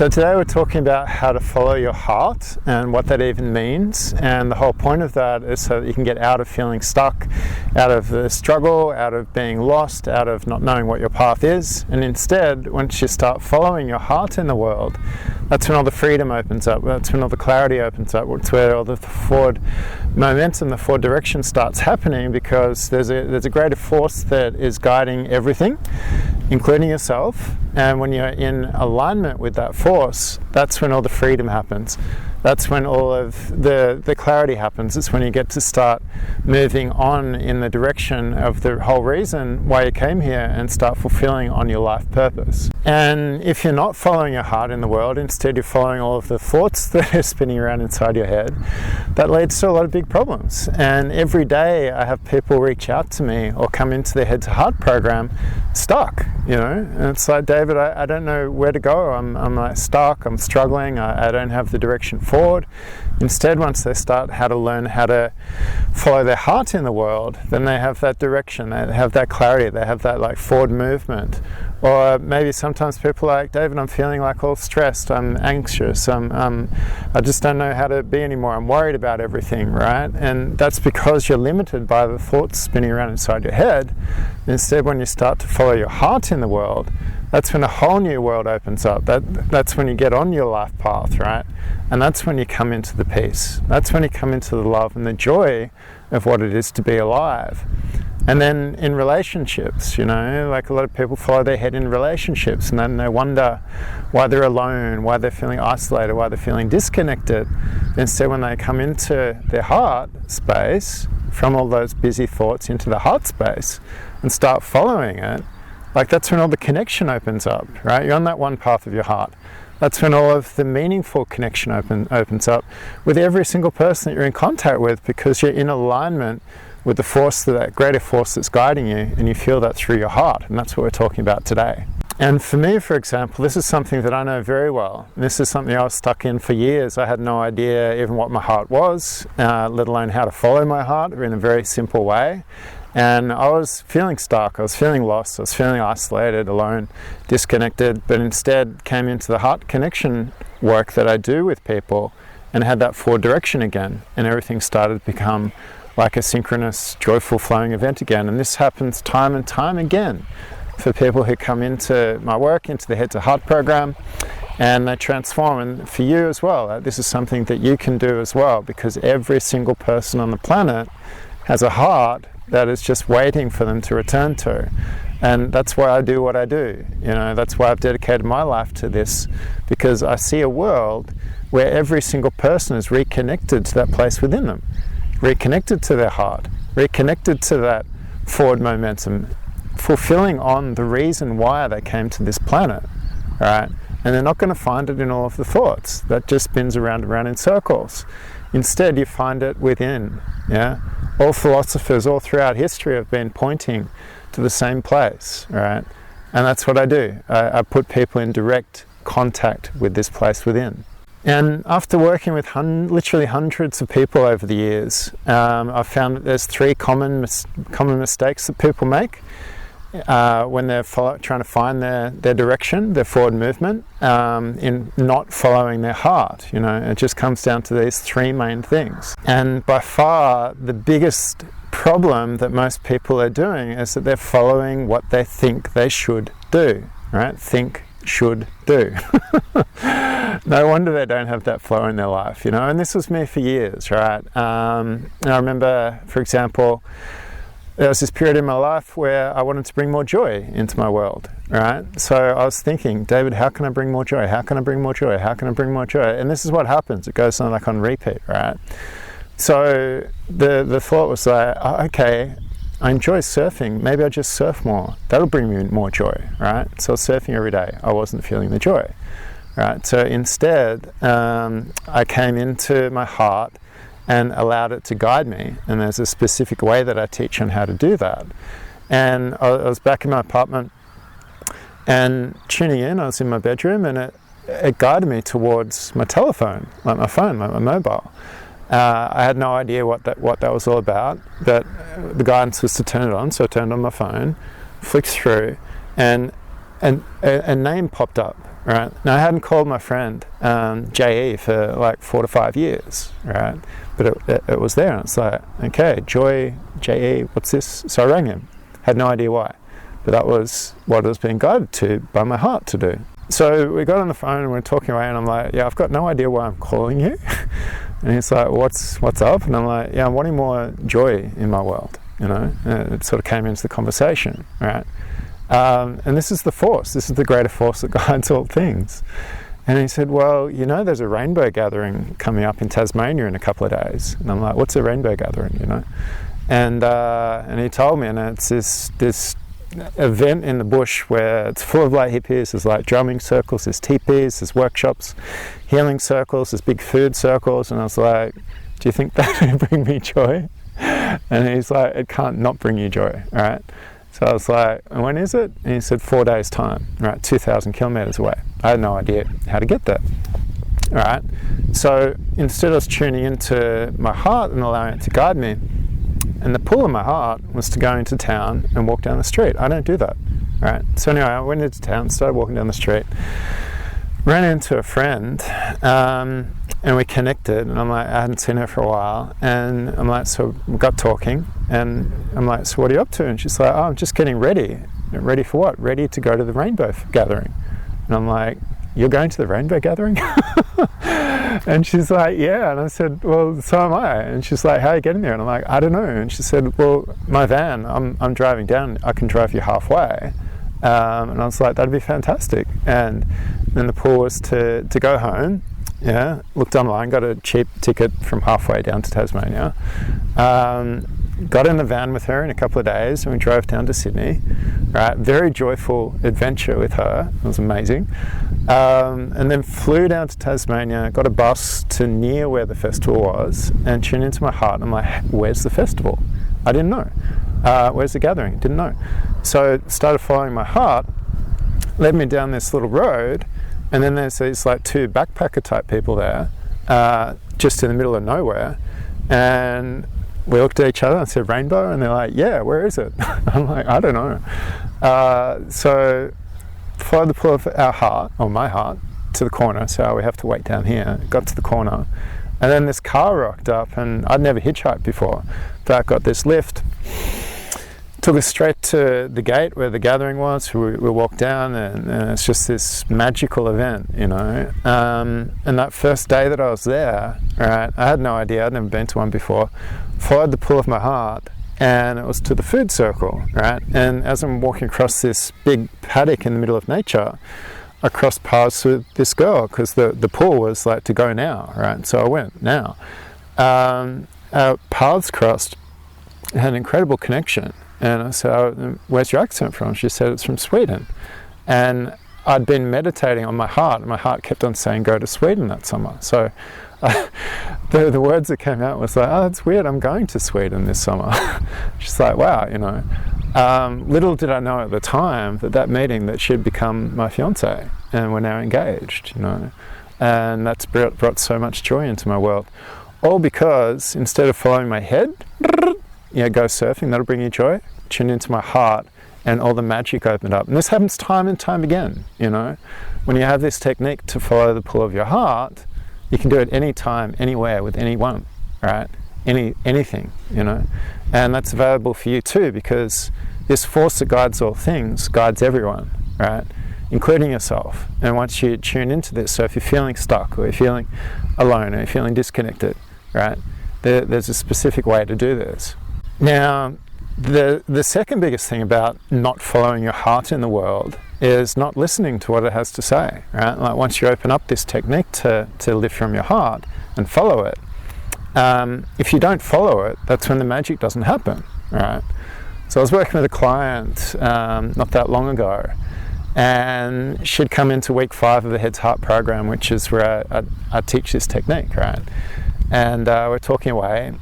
So today we're talking about how to follow your heart and what that even means, and the whole point of that is so that you can get out of feeling stuck, out of the struggle, out of being lost, out of not knowing what your path is, and instead, once you start following your heart in the world, that's when all the freedom opens up, that's when all the clarity opens up, it's where all the forward momentum, the forward direction starts happening, because there's a greater force that is guiding everything, including yourself. And when you're in alignment with that force, that's when all the freedom happens. That's when all of the clarity happens. It's when you get to start moving on in the direction of the whole reason why you came here and start fulfilling on your life purpose. And if you're not following your heart in the world, instead you're following all of the thoughts that are spinning around inside your head, that leads to a lot of big problems. And every day I have people reach out to me or come into the Head to Heart program stuck, and it's like, David, I don't know where to go. I'm like stuck, I'm struggling, I don't have the direction forward. Instead, once they start how to learn how to follow their heart in the world, then they have that direction, they have that clarity, they have that like forward movement. Or maybe sometimes people are like, David, I'm feeling like all stressed, I'm anxious, I just don't know how to be anymore, I'm worried about everything, right? And that's because you're limited by the thoughts spinning around inside your head. Instead, when you start to follow your heart in the world, that's when a whole new world opens up. That's when you get on your life path, right? And that's when you come into the peace. That's when you come into the love and the joy of what it is to be alive. And then in relationships, like a lot of people follow their head in relationships, and then they wonder why they're alone, why they're feeling isolated, why they're feeling disconnected. Instead, when they come into their heart space, from all those busy thoughts into the heart space, and start following it, like that's when all the connection opens up, right? You're on that one path of your heart. That's when all of the meaningful connection opens up with every single person that you're in contact with, because you're in alignment with the force, that greater force that's guiding you, and you feel that through your heart. And that's what we're talking about today. And for me, for example, this is something that I know very well. And this is something I was stuck in for years. I had no idea even what my heart was, let alone how to follow my heart in a very simple way. And I was feeling stuck, I was feeling lost, I was feeling isolated, alone, disconnected, but instead came into the heart connection work that I do with people and had that forward direction again, and everything started to become like a synchronous, joyful, flowing event again. And this happens time and time again for people who come into my work, into the Head to Heart program, and they transform. And for you as well, this is something that you can do as well, because every single person on the planet has a heart that is just waiting for them to return to. And that's why I do what I do. That's why I've dedicated my life to this, because I see a world where every single person is reconnected to that place within them, reconnected to their heart, reconnected to that forward momentum, fulfilling on the reason why they came to this planet, right? And they're not going to find it in all of the thoughts. That just spins around and around in circles. Instead, you find it within, All philosophers all throughout history have been pointing to the same place, right? And that's what I do. I put people in direct contact with this place within. And after working with literally hundreds of people over the years, I've found that there's three common mistakes that people make when they're trying to find their direction, their forward movement, in not following their heart. It just comes down to these three main things. And by far the biggest problem that most people are doing is that they're following what they think they should do, right? Think, should, do. No wonder they don't have that flow in their life, and this was me for years, right? And I remember, for example, there was this period in my life where I wanted to bring more joy into my world, right? So I was thinking, David, how can I bring more joy? How can I bring more joy? How can I bring more joy? And this is what happens. It goes on like on repeat, right? So the thought was like, okay, I enjoy surfing. Maybe I just surf more. That'll bring me more joy, right? So I was surfing every day. I wasn't feeling the joy, right? So instead, I came into my heart and allowed it to guide me. And there's a specific way that I teach on how to do that. And I was back in my apartment and tuning in. I was in my bedroom, and it guided me towards my telephone, like my phone, like my mobile. I had no idea what that was all about, but the guidance was to turn it on. So I turned on my phone, flicked through, and a name popped up, right? Now, I hadn't called my friend J.E. for like 4 to 5 years, right? But it was there, and it's like, okay, Joy, J.E., what's this? So I rang him. Had no idea why, but that was what I was being guided to by my heart to do. So we got on the phone and we were talking away, and I'm like, yeah, I've got no idea why I'm calling you. And he's like, what's up? And I'm like, yeah, I'm wanting more joy in my world, you know? And it sort of came into the conversation, right? And this is the force. This is the greater force that guides all things. And he said, well, you know, there's a rainbow gathering coming up in Tasmania in a couple of days. And I'm like, what's a rainbow gathering, you know? And he told me, and it's this event in the bush where it's full of like hippies. There's like drumming circles, there's teepees, there's workshops, healing circles, there's big food circles. And I was like, do you think that would bring me joy? And he's like, it can't not bring you joy, right? So I was like, and when is it? And he said 4 days time, right? 2,000 kilometers away. I had no idea how to get there. All right. So instead of tuning into my heart and allowing it to guide me, and the pull of my heart was to go into town and walk down the street. I don't do that, right? So anyway, I went into town, started walking down the street, ran into a friend, and we connected, and I'm like, I hadn't seen her for a while, and I'm like, so we got talking, and I'm like, so what are you up to? And she's like, oh, I'm just getting ready. Ready for what? Ready to go to the rainbow gathering. And I'm like, you're going to the rainbow gathering? And she's like, yeah. And I said, well, so am I. And she's like, how are you getting there? And I'm like, I don't know. And she said, well, my van, I'm driving down, I can drive you halfway. And I was like, that'd be fantastic. And then the pull was to go home. Yeah, looked online, got a cheap ticket from halfway down to Tasmania. Got in the van with her in a couple of days, and we drove down to Sydney. Right, very joyful adventure with her. It was amazing. And then flew down to Tasmania, got a bus to near where the festival was, and tuned into my heart. And I'm like, where's the festival? I didn't know. Where's the gathering? Didn't know. So started following my heart, led me down this little road, and then there's these like 2 backpacker type people there, just in the middle of nowhere. And we looked at each other and said, rainbow? And they're like, yeah, where is it? I'm like, I don't know. So followed the pull of our heart, or my heart, to the corner. So we have to wait down here. Got to the corner. And then this car rocked up, and I'd never hitchhiked before. But I got this lift. Took us straight to the gate where the gathering was. We walked down, and it's just this magical event, you know. And that first day that I was there, right, I had no idea. I'd never been to one before. Followed the pull of my heart, and it was to the food circle, right. And as I'm walking across this big paddock in the middle of nature, I crossed paths with this girl because the pull was like to go now, right. So I went now. Our paths crossed, had an incredible connection. And I said, oh, where's your accent from? She said, it's from Sweden. And I'd been meditating on my heart, and my heart kept on saying, go to Sweden that summer. So the words that came out was like, oh, that's weird, I'm going to Sweden this summer. She's like, wow, you know. Little did I know at the time that meeting that she'd become my fiance, and we're now engaged, you know. And that's brought so much joy into my world. All because instead of following my head, you know, go surfing, that'll bring you joy. Tune into my heart, and all the magic opened up. And this happens time and time again, you know. When you have this technique to follow the pull of your heart, you can do it anytime, anywhere, with anyone, right? Anything, you know. And that's available for you too, because this force that guides all things guides everyone, right? Including yourself. And once you tune into this, so if you're feeling stuck, or you're feeling alone, or you're feeling disconnected, right? There's a specific way to do this. Now, the second biggest thing about not following your heart in the world is not listening to what it has to say, right? Like once you open up this technique to live from your heart and follow it, if you don't follow it, that's when the magic doesn't happen, right? So I was working with a client not that long ago, and she'd come into week 5 of the Head's Heart program, which is where I teach this technique, right? And we're talking away,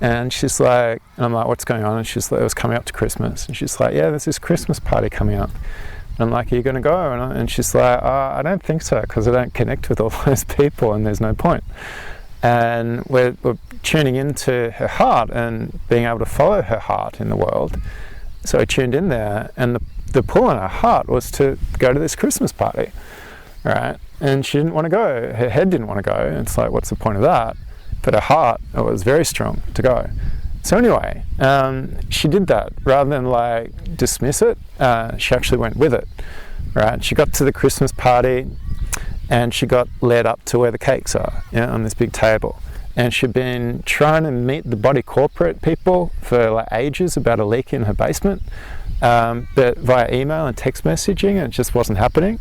and she's like, and I'm like, what's going on? And she's like, it was coming up to Christmas. And she's like, yeah, there's this Christmas party coming up. And I'm like, are you going to go? And she's like, I don't think so, because I don't connect with all those people, and there's no point. And we're tuning into her heart and being able to follow her heart in the world. So I tuned in there, and the pull in her heart was to go to this Christmas party. right? And she didn't want to go. Her head didn't want to go. It's like, what's the point of that? But her heart, it was very strong to go. So anyway, she did that. Rather than like dismiss it, she actually went with it, right? She got to the Christmas party and she got led up to where the cakes are, on this big table. And she'd been trying to meet the body corporate people for like ages about a leak in her basement, but via email and text messaging, it just wasn't happening.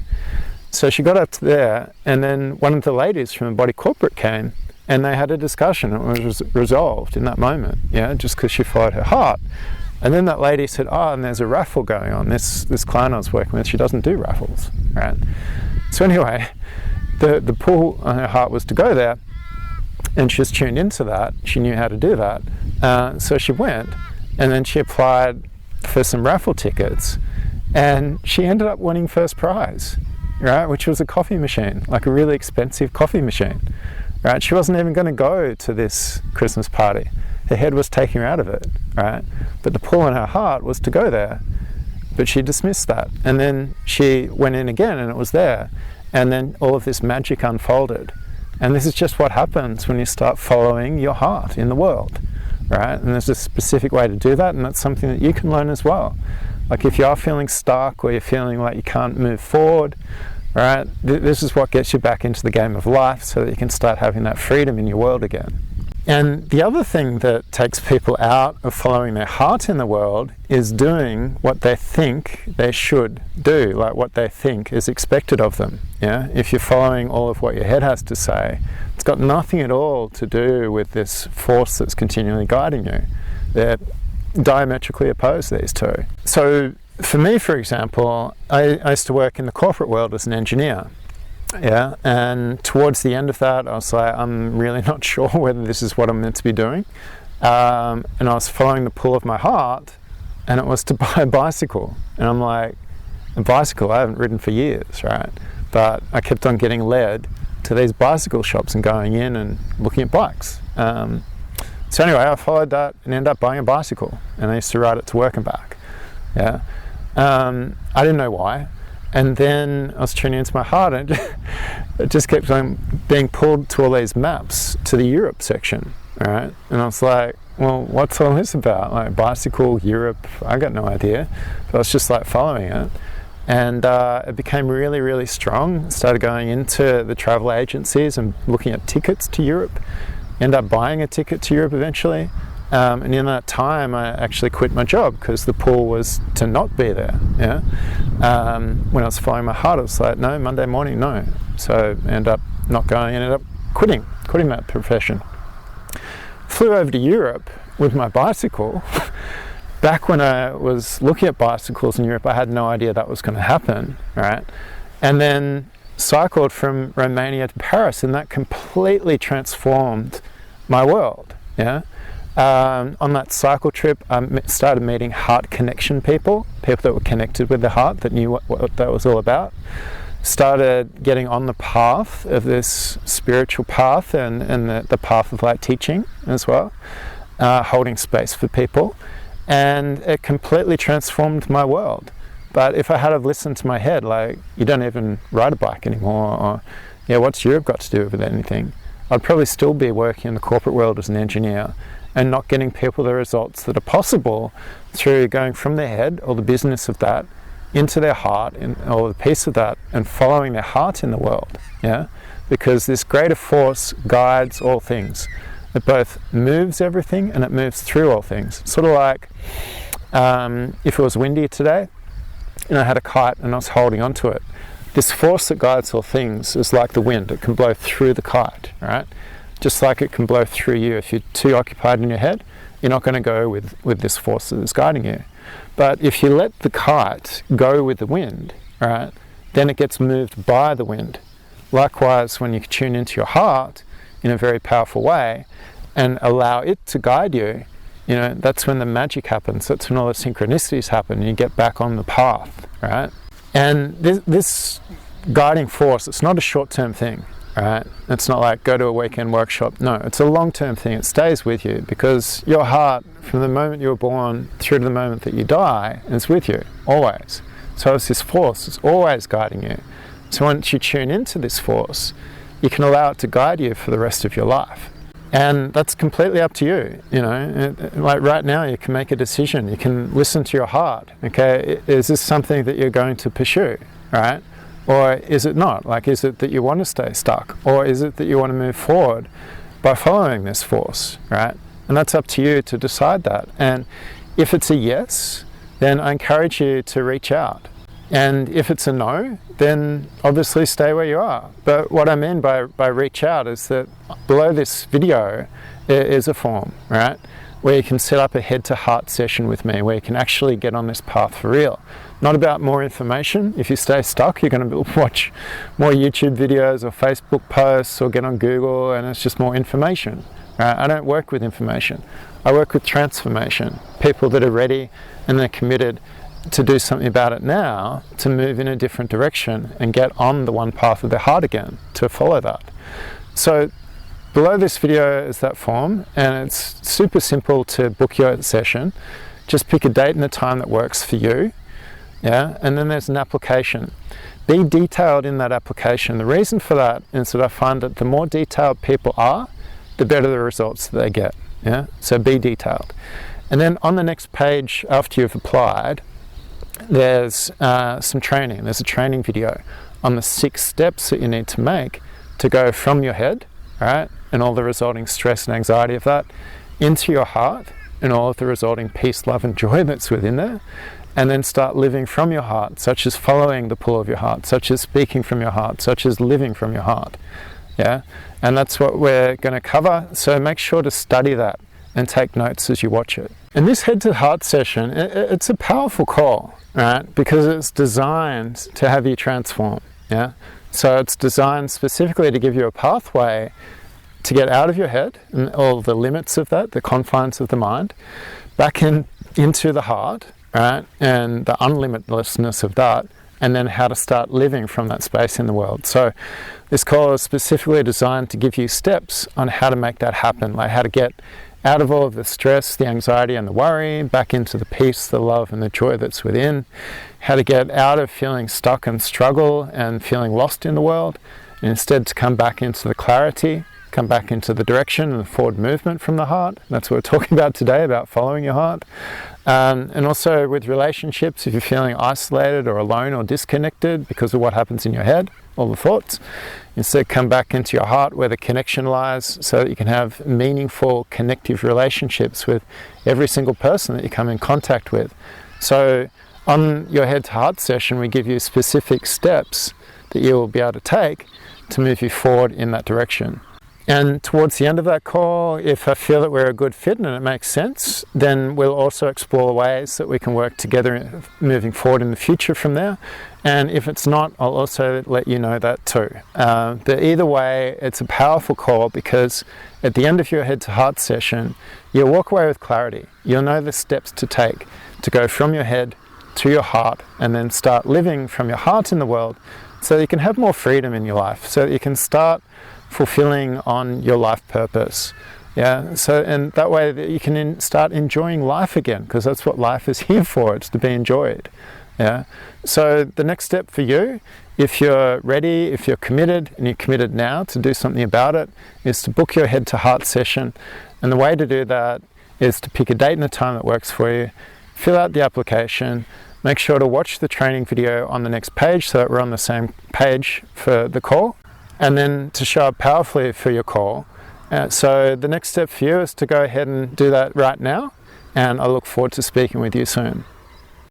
So she got up to there, and then one of the ladies from the body corporate came, and they had a discussion. It was resolved in that moment, just because she followed her heart. And then that lady said, and there's a raffle going on. This client I was working with, she doesn't do raffles, right? So anyway, the pull on her heart was to go there, and she was tuned into that. She knew how to do that. So she went, and then she applied for some raffle tickets, and she ended up winning first prize, right? Which was a coffee machine, like a really expensive coffee machine, right? She wasn't even going to go to this Christmas party. Her head was taking her out of it, right? But the pull in her heart was to go there, but she dismissed that. And then she went in again, and it was there. And then all of this magic unfolded. And this is just what happens when you start following your heart in the world, right? And there's a specific way to do that, and that's something that you can learn as well. Like if you are feeling stuck or you're feeling like you can't move forward, right? This is what gets you back into the game of life so that you can start having that freedom in your world again. And the other thing that takes people out of following their heart in the world is doing what they think they should do, like what they think is expected of them. If you're following all of what your head has to say, it's got nothing at all to do with this force that's continually guiding you. They're diametrically opposed, these two. So for me, for example, I used to work in the corporate world as an engineer. And towards the end of that, I was like, I'm really not sure whether this is what I'm meant to be doing. And I was following the pull of my heart, and it was to buy a bicycle. And I'm like, a bicycle? I haven't ridden for years, right? But I kept on getting led to these bicycle shops and going in and looking at bikes. So anyway, I followed that and ended up buying a bicycle, and I used to ride it to work and back. I didn't know why. And then I was tuning into my heart, and it just kept on being pulled to all these maps to the Europe section, right? And I was like, well, what's all this about? Like bicycle, Europe, I got no idea. But I was just like following it. And it became really, really strong. Started going into the travel agencies and looking at tickets to Europe. Ended up buying a ticket to Europe eventually. And in that time, I actually quit my job because the pull was to not be there. When I was following my heart, I was like, no, Monday morning, no. So I ended up not going, ended up quitting that profession. Flew over to Europe with my bicycle. Back when I was looking at bicycles in Europe, I had no idea that was going to happen, right? And then cycled from Romania to Paris, and that completely transformed my world, On that cycle trip, I started meeting heart connection people that were connected with the heart, that knew what that was all about. Started getting on the path of this spiritual path and the path of like teaching as well, holding space for people. And it completely transformed my world. But if I had have listened to my head, like, you don't even ride a bike anymore, or, what's Europe got to do with anything? I'd probably still be working in the corporate world as an engineer and not getting people the results that are possible through going from their head, or the business of that, into their heart, or the piece of that, and following their heart in the world, Because this greater force guides all things. It both moves everything and it moves through all things. Sort of like if it was windy today and I had a kite and I was holding onto it. This force that guides all things is like the wind. It can blow through the kite, right? Just like it can blow through you. If you're too occupied in your head, you're not going to go with this force that is guiding you. But if you let the kite go with the wind, right, then it gets moved by the wind. Likewise, when you tune into your heart in a very powerful way and allow it to guide you, that's when the magic happens. That's when all the synchronicities happen and you get back on the path, right? And this guiding force, it's not a short-term thing, right? It's not like go to a weekend workshop. No, it's a long-term thing. It stays with you because your heart, from the moment you were born through to the moment that you die, is with you, always. So it's this force, it's always guiding you. So once you tune into this force, you can allow it to guide you for the rest of your life. And that's completely up to you, you know. Like right now, you can make a decision. You can listen to your heart. Okay, is this something that you're going to pursue, right? Or is it not? Like, is it that you want to stay stuck? Or is it that you want to move forward by following this force, right? And that's up to you to decide that. And if it's a yes, then I encourage you to reach out. And if it's a no, then obviously stay where you are. But what I mean by reach out is that below this video is a form, right? Where you can set up a head-to-heart session with me, where you can actually get on this path for real. Not about more information. If you stay stuck, you're going to watch more YouTube videos or Facebook posts or get on Google, and it's just more information. Right? I don't work with information. I work with transformation. People that are ready and they're committed to do something about it now, to move in a different direction and get on the one path of their heart again, to follow that. So below this video is that form, and it's super simple to book your session. Just pick a date and a time that works for you. Yeah, and then there's an application. Be detailed in that application. The reason for that is that I find that the more detailed people are, the better the results that they get. Yeah, so be detailed. And then on the next page, after you've applied, there's some training. There's a training video on the 6 steps that you need to make to go from your head, right, and all the resulting stress and anxiety of that, into your heart and all of the resulting peace, love and joy that's within there, and then start living from your heart, such as following the pull of your heart, such as speaking from your heart, such as living from your heart. Yeah, and that's what we're going to cover, so make sure to study that and take notes as you watch it. And this head-to-heart session, it's a powerful call, right? Because it's designed to have you transform, yeah? So it's designed specifically to give you a pathway to get out of your head and all the limits of that, the confines of the mind, back into the heart, right? And the unlimitlessness of that, and then how to start living from that space in the world. So this call is specifically designed to give you steps on how to make that happen, like how to get out of all of the stress, the anxiety and the worry, back into the peace, the love and the joy that's within, how to get out of feeling stuck and struggle and feeling lost in the world, and instead to come back into the clarity, come back into the direction and the forward movement from the heart. That's what we're talking about today, about following your heart. And also with relationships, if you're feeling isolated or alone or disconnected because of what happens in your head, all the thoughts, instead come back into your heart where the connection lies, so that you can have meaningful connective relationships with every single person that you come in contact with. So on your head to heart session, we give you specific steps that you will be able to take to move you forward in that direction. And towards the end of that call, if I feel that we're a good fit and it makes sense, then we'll also explore ways that we can work together moving forward in the future from there. And if it's not, I'll also let you know that too. But either way, it's a powerful call, because at the end of your head-to-heart session, you'll walk away with clarity. You'll know the steps to take to go from your head to your heart, and then start living from your heart in the world, so that you can have more freedom in your life, so that you can start fulfilling on your life purpose. Yeah, so, and that way that you can start enjoying life again, because that's what life is here for. It's to be enjoyed. Yeah, so the next step for you, if you're ready, if you're committed, and you're committed now to do something about it, is to book your head to heart session. And the way to do that is to pick a date and a time that works for you, fill out the application, make sure to watch the training video on the next page so that we're on the same page for the call, and then to show up powerfully for your call. So the next step for you is to go ahead and do that right now, and I look forward to speaking with you soon.